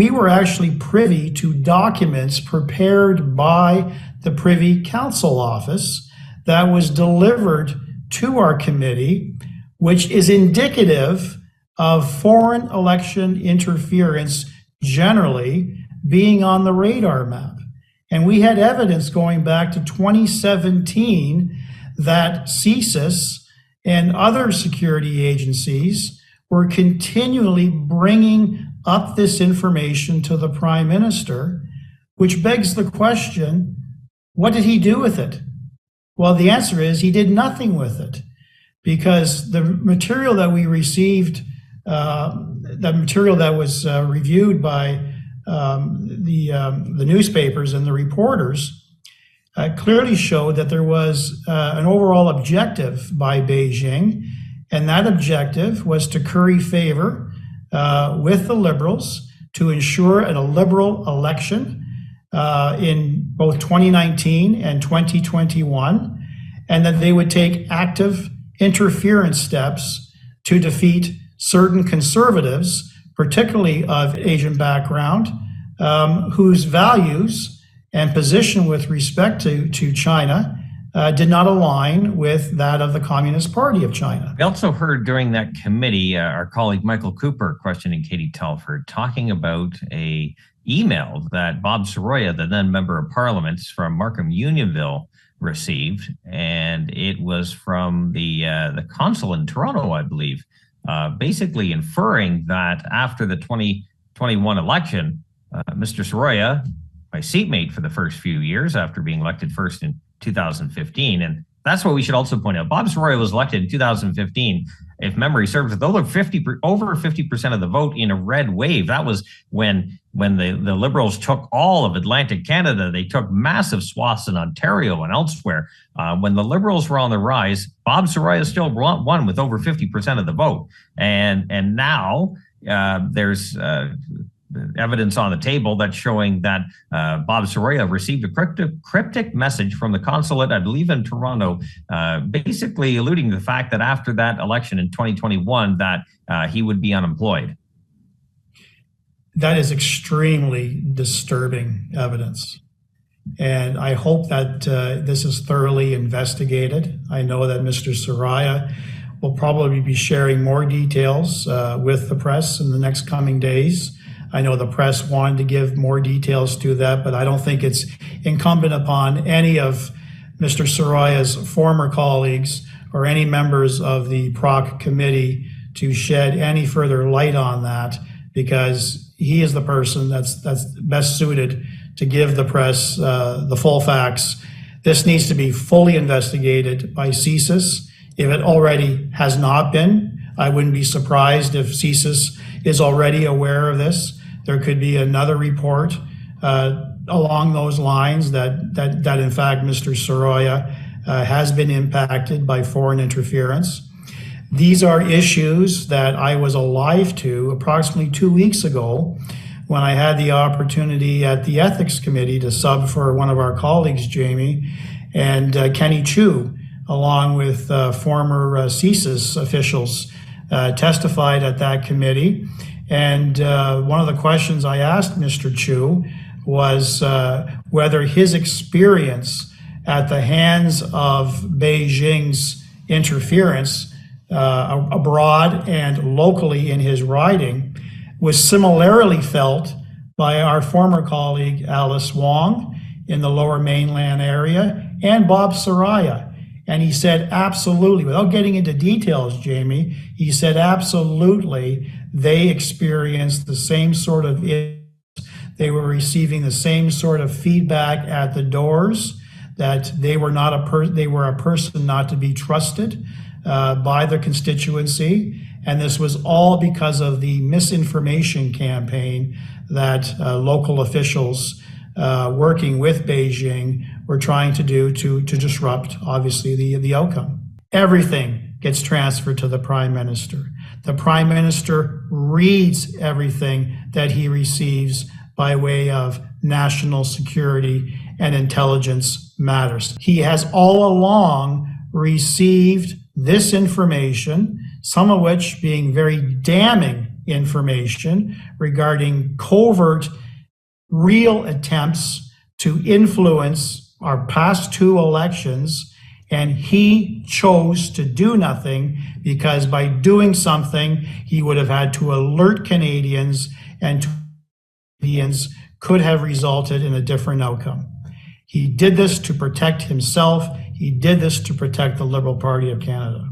we were actually privy to documents prepared by the Privy Council Office that was delivered to our committee, which is indicative of foreign election interference generally being on the radar map. And we had evidence going back to 2017 that CSIS and other security agencies were continually bringing up this information to the Prime Minister, which begs the question, what did he do with it? Well, the answer is he did nothing with it, because the material that we received, the material that was reviewed by the newspapers and the reporters, clearly showed that there was an overall objective by Beijing, and that objective was to curry favor with the Liberals to ensure a Liberal election in both 2019 and 2021, and that they would take active interference steps to defeat certain Conservatives, particularly of Asian background, whose values and position with respect to China did not align with that of the Communist Party of China. We also heard during that committee, our colleague Michael Cooper questioning Katie Telford, talking about a email that Bob Soroya, the then member of Parliament from Markham Unionville, received, and it was from the consul in Toronto, I believe, basically inferring that after the 2021 election, Mr. Soroya, my seatmate for the first few years after being elected first in 2015, and that's what we should also point out. Bob Soroya was elected in 2015, if memory serves, with over 50% of the vote in a red wave. That was when the Liberals took all of Atlantic Canada. They took massive swaths in Ontario and elsewhere. When the Liberals were on the rise, Bob Soroya still won with over 50% of the vote. And now there's evidence on the table that's showing that Bob Soroya received a cryptic message from the consulate, I believe in Toronto, basically alluding to the fact that after that election in 2021 that he would be unemployed. That is extremely disturbing evidence. And I hope that this is thoroughly investigated. I know that Mr. Soroya will probably be sharing more details with the press in the next coming days. I know the press wanted to give more details to that, but I don't think it's incumbent upon any of Mr. Soroya's former colleagues or any members of the PROC committee to shed any further light on that, because he is the person that's best suited to give the press the full facts. This needs to be fully investigated by CSIS. If it already has not been, I wouldn't be surprised if CSIS is already aware of this. There could be another report along those lines that in fact Mr. Soroya has been impacted by foreign interference. These are issues that I was alive to approximately 2 weeks ago when I had the opportunity at the Ethics Committee to sub for one of our colleagues, Jamie, and Kenny Chu, along with former CSIS officials, testified at that committee. And one of the questions I asked Mr. Chu was whether his experience at the hands of Beijing's interference abroad and locally in his riding was similarly felt by our former colleague Alice Wong in the Lower Mainland area and Bob Soroya. And he said absolutely, without getting into details, Jamie, he said absolutely they experienced the same sort of they were receiving the same sort of feedback at the doors, that they were they were a person not to be trusted by the constituency. And this was all because of the misinformation campaign that local officials working with Beijing were trying to do to disrupt, obviously, the outcome. Everything gets transferred to the Prime Minister. The Prime Minister reads everything that he receives by way of national security and intelligence matters. He has all along received this information, some of which being very damning information regarding covert, real attempts to influence our past 2 elections, and he chose to do nothing because by doing something, he would have had to alert Canadians, and Canadians could have resulted in a different outcome. He did this to protect himself. He did this to protect the Liberal Party of Canada.